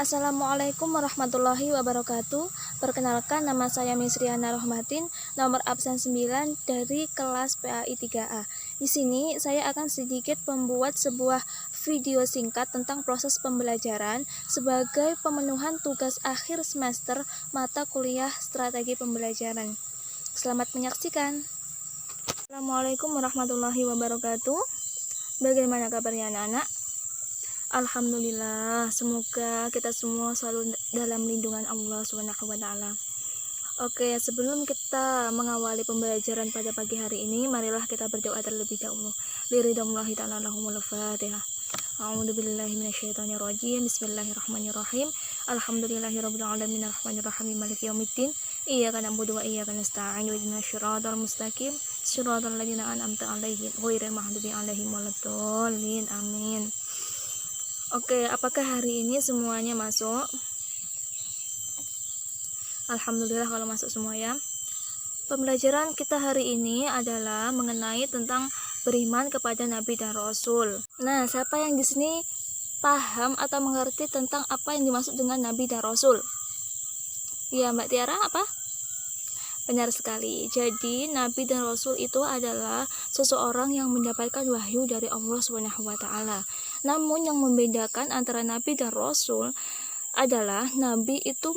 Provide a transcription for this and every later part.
Assalamualaikum warahmatullahi wabarakatuh. Perkenalkan, nama saya Misriana Rohmatin, nomor absen 9 dari kelas PAI 3A. Di sini saya akan sedikit membuat sebuah video singkat tentang proses pembelajaran sebagai pemenuhan tugas akhir semester mata kuliah strategi pembelajaran. Selamat menyaksikan. Assalamualaikum warahmatullahi wabarakatuh. Bagaimana kabarnya anak-anak? Alhamdulillah, semoga kita semua selalu dalam lindungan Allah Subhanahu wa taala. Oke, sebelum kita mengawali pembelajaran pada pagi hari ini, marilah kita berdoa terlebih dahulu. Liridhallahi ta'ala lahumul Fatihah. A'udzubillahi minasyaitonirrajim. Bismillahirrahmanirrahim. Alhamdulillahirabbil alamin arrahmanirrahim maliki yaumiddin. Iyyaka na'budu wa iyyaka nasta'in. Ihdinas siratal mustaqim. Siratal ladzina an'amta 'alaihim ghairil maghdubi 'alaihim waladdallin. Amin. Oke, apakah hari ini semuanya masuk? Alhamdulillah kalau masuk semua ya. Pembelajaran kita hari ini adalah mengenai tentang beriman kepada Nabi dan Rasul. Nah, siapa yang di sini paham atau mengerti tentang apa yang dimaksud dengan Nabi dan Rasul? Ya, Mbak Tiara, apa? Benar sekali. Jadi, Nabi dan Rasul itu adalah seseorang yang mendapatkan wahyu dari Allah Subhanahu wa taala. Namun yang membedakan antara Nabi dan Rasul adalah Nabi itu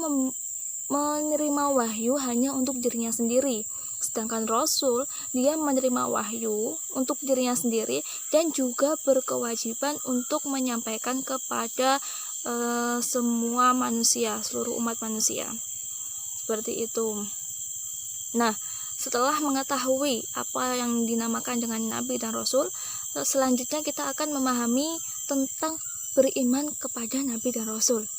menerima wahyu hanya untuk dirinya sendiri. Sedangkan Rasul, dia menerima wahyu untuk dirinya sendiri dan juga berkewajiban untuk menyampaikan kepada semua manusia, seluruh umat manusia. Seperti itu. Nah, setelah mengetahui apa yang dinamakan dengan Nabi dan Rasul, selanjutnya kita akan memahami tentang beriman kepada Nabi dan Rasul.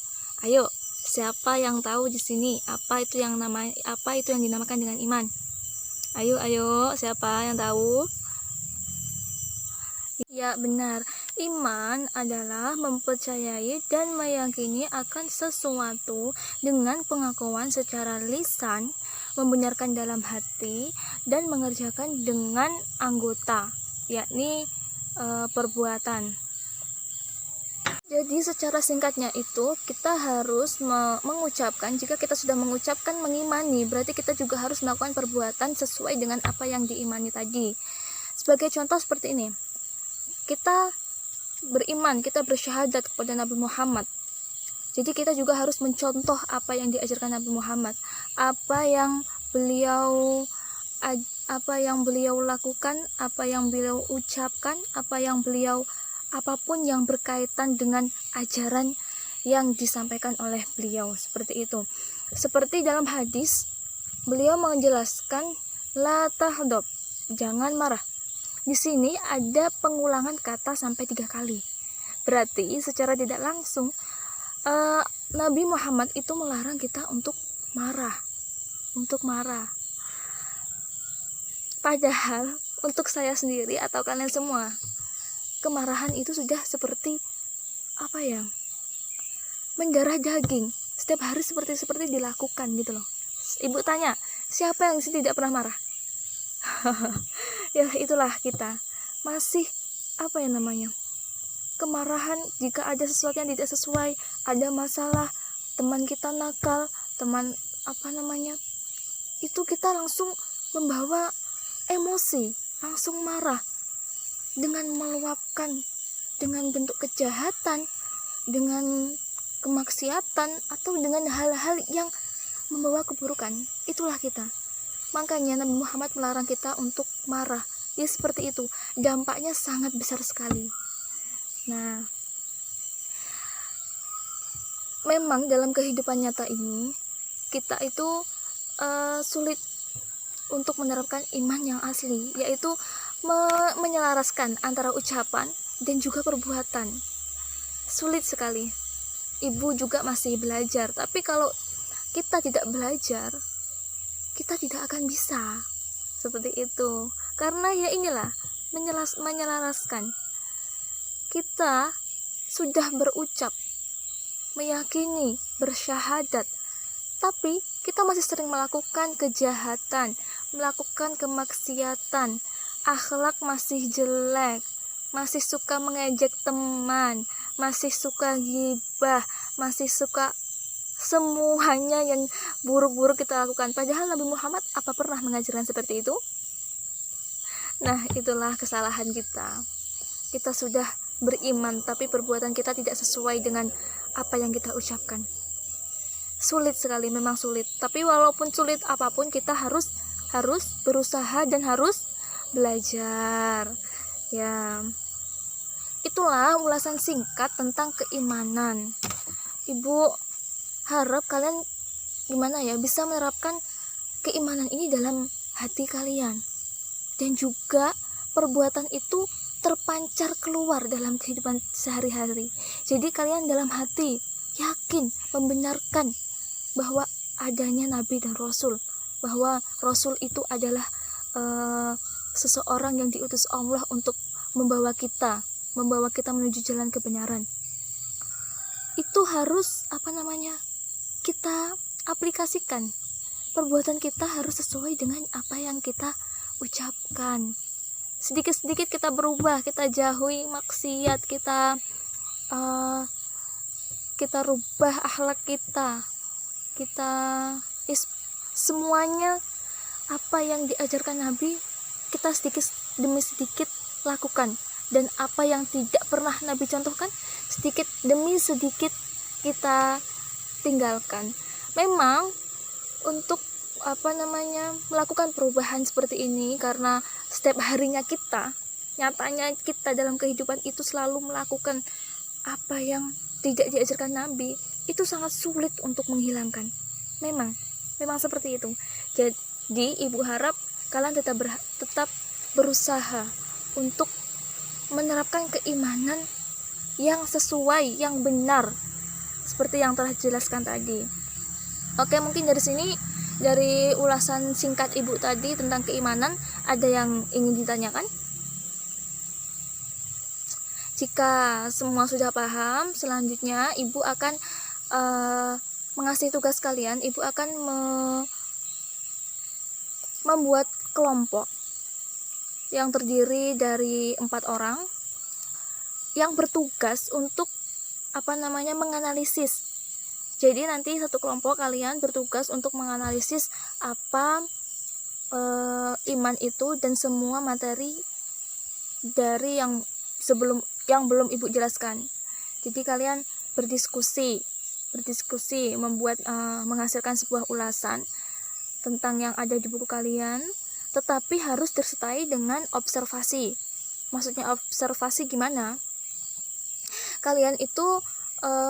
Ayo, siapa yang tahu di sini apa itu yang dinamakan dengan iman? Ayo, siapa yang tahu? Ya, benar. Iman adalah mempercayai dan meyakini akan sesuatu dengan pengakuan secara lisan, membenarkan dalam hati, dan mengerjakan dengan anggota, yakni perbuatan. Jadi secara singkatnya itu kita harus mengucapkan, jika kita sudah mengucapkan mengimani, berarti kita juga harus melakukan perbuatan sesuai dengan apa yang diimani tadi. Sebagai contoh seperti ini, kita beriman, kita bersyahadat kepada Nabi Muhammad. Jadi kita juga harus mencontoh apa yang diajarkan Nabi Muhammad, apa yang beliau lakukan, apa yang beliau ucapkan, apapun yang berkaitan dengan ajaran yang disampaikan oleh beliau, seperti itu. Seperti dalam hadis, beliau menjelaskan la tahdab, jangan marah. Di sini ada pengulangan kata sampai 3 kali. Berarti secara tidak langsung Nabi Muhammad itu melarang kita untuk marah. Padahal untuk saya sendiri atau kalian semua, kemarahan itu sudah seperti mendarah daging. Setiap hari seperti dilakukan gitu loh. Ibu tanya, siapa yang sih tidak pernah marah? Ya, itulah kita. Masih kemarahan jika ada sesuatu yang tidak sesuai, ada masalah, teman kita nakal, itu kita langsung membawa emosi, langsung marah dengan meluapkan, dengan bentuk kejahatan, dengan kemaksiatan, atau dengan hal-hal yang membawa keburukan. Itulah kita. Makanya Nabi Muhammad melarang kita untuk marah. Ya seperti itu. Dampaknya sangat besar sekali. Nah, memang dalam kehidupan nyata ini, kita itu sulit untuk menerapkan iman yang asli, yaitu menyelaraskan antara ucapan dan juga perbuatan. Sulit sekali. Ibu juga masih belajar, tapi kalau kita tidak belajar, kita tidak akan bisa seperti itu. Karena ya inilah, menyelaraskan. Kita sudah berucap, meyakini, bersyahadat, tapi kita masih sering melakukan kejahatan, melakukan kemaksiatan, akhlak masih jelek, masih suka mengejek teman, masih suka ghibah, masih suka semuanya yang buruk-buruk kita lakukan, padahal Nabi Muhammad apa pernah mengajarkan seperti itu? Nah, itulah kesalahan kita. Kita sudah beriman tapi perbuatan kita tidak sesuai dengan apa yang kita ucapkan. Sulit sekali, memang sulit. Tapi walaupun sulit apapun, kita harus berusaha dan harus belajar. Ya, itulah ulasan singkat tentang keimanan. Ibu harap kalian bisa menerapkan keimanan ini dalam hati kalian, dan juga perbuatan itu terpancar keluar dalam kehidupan sehari-hari. Jadi kalian dalam hati yakin, membenarkan bahwa adanya Nabi dan Rasul, bahwa Rasul itu adalah seseorang yang diutus Allah untuk membawa kita menuju jalan kebenaran. Itu harus kita aplikasikan. Perbuatan kita harus sesuai dengan apa yang kita ucapkan. Sedikit-sedikit kita berubah, kita jauhi maksiat, kita rubah akhlak kita semuanya apa yang diajarkan Nabi kita sedikit demi sedikit lakukan, dan apa yang tidak pernah Nabi contohkan sedikit demi sedikit kita tinggalkan. Memang untuk melakukan perubahan seperti ini, karena setiap harinya nyatanya kita dalam kehidupan itu selalu melakukan apa yang tidak diajarkan Nabi, itu sangat sulit untuk menghilangkan. Memang seperti itu. Jadi ibu harap kalian tetap berusaha untuk menerapkan keimanan yang sesuai, yang benar, seperti yang telah dijelaskan tadi. Oke, mungkin dari ulasan singkat ibu tadi tentang keimanan, ada yang ingin ditanyakan? Jika semua sudah paham, selanjutnya ibu akan mengasih tugas kalian. Ibu akan membuat kelompok yang terdiri dari 4 orang yang bertugas untuk menganalisis. Jadi nanti satu kelompok kalian bertugas untuk menganalisis apa iman itu dan semua materi dari yang belum ibu jelaskan. Jadi kalian berdiskusi menghasilkan sebuah ulasan tentang yang ada di buku kalian, tetapi harus disertai dengan observasi. Maksudnya observasi gimana? Kalian itu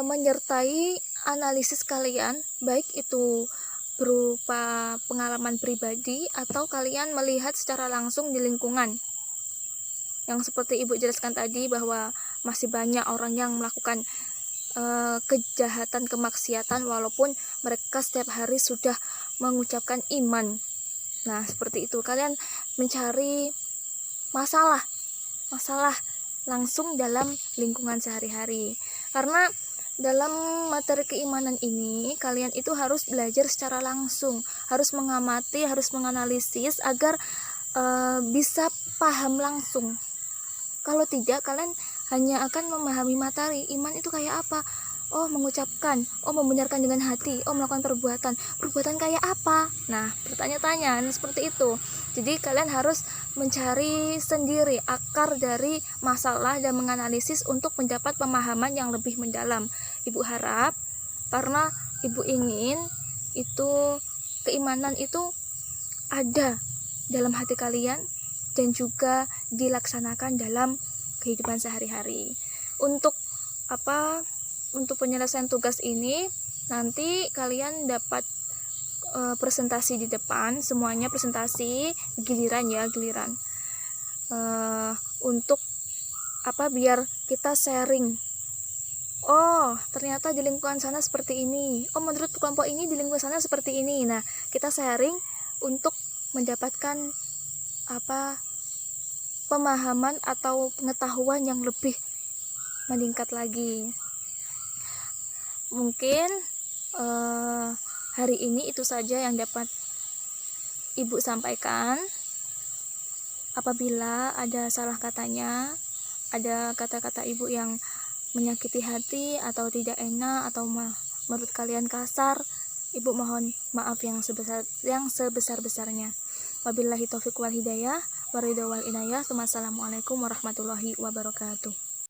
menyertai analisis kalian, baik itu berupa pengalaman pribadi atau kalian melihat secara langsung di lingkungan. Yang seperti ibu jelaskan tadi, bahwa masih banyak orang yang melakukan kejahatan, kemaksiatan, walaupun mereka setiap hari sudah mengucapkan iman. Nah, seperti itu. Kalian mencari masalah langsung dalam lingkungan sehari-hari. Karena dalam materi keimanan ini, kalian itu harus belajar secara langsung, harus mengamati, harus menganalisis agar bisa paham langsung. Kalau tidak, kalian hanya akan memahami materi. Iman itu kayak apa? Oh, mengucapkan, oh membenarkan dengan hati, oh melakukan perbuatan kayak apa? Nah, bertanya-tanya seperti itu. Jadi kalian harus mencari sendiri akar dari masalah dan menganalisis untuk mendapat pemahaman yang lebih mendalam. Ibu harap, karena ibu ingin itu keimanan itu ada dalam hati kalian dan juga dilaksanakan dalam kehidupan sehari-hari. Untuk penyelesaian tugas ini, nanti kalian dapat presentasi di depan, semuanya presentasi giliran. Untuk biar kita sharing. Oh, ternyata di lingkungan sana seperti ini. Oh, menurut kelompok ini di lingkungan sana seperti ini. Nah, kita sharing untuk mendapatkan pemahaman atau pengetahuan yang lebih meningkat lagi. Mungkin hari ini itu saja yang dapat ibu sampaikan. Apabila ada salah katanya, ada kata-kata ibu yang menyakiti hati atau tidak enak atau menurut kalian kasar, Ibu mohon maaf yang sebesar-besarnya. Wabillahi taufiq wal hidayah, waridho wal inayah. Wassalamualaikum warahmatullahi wabarakatuh.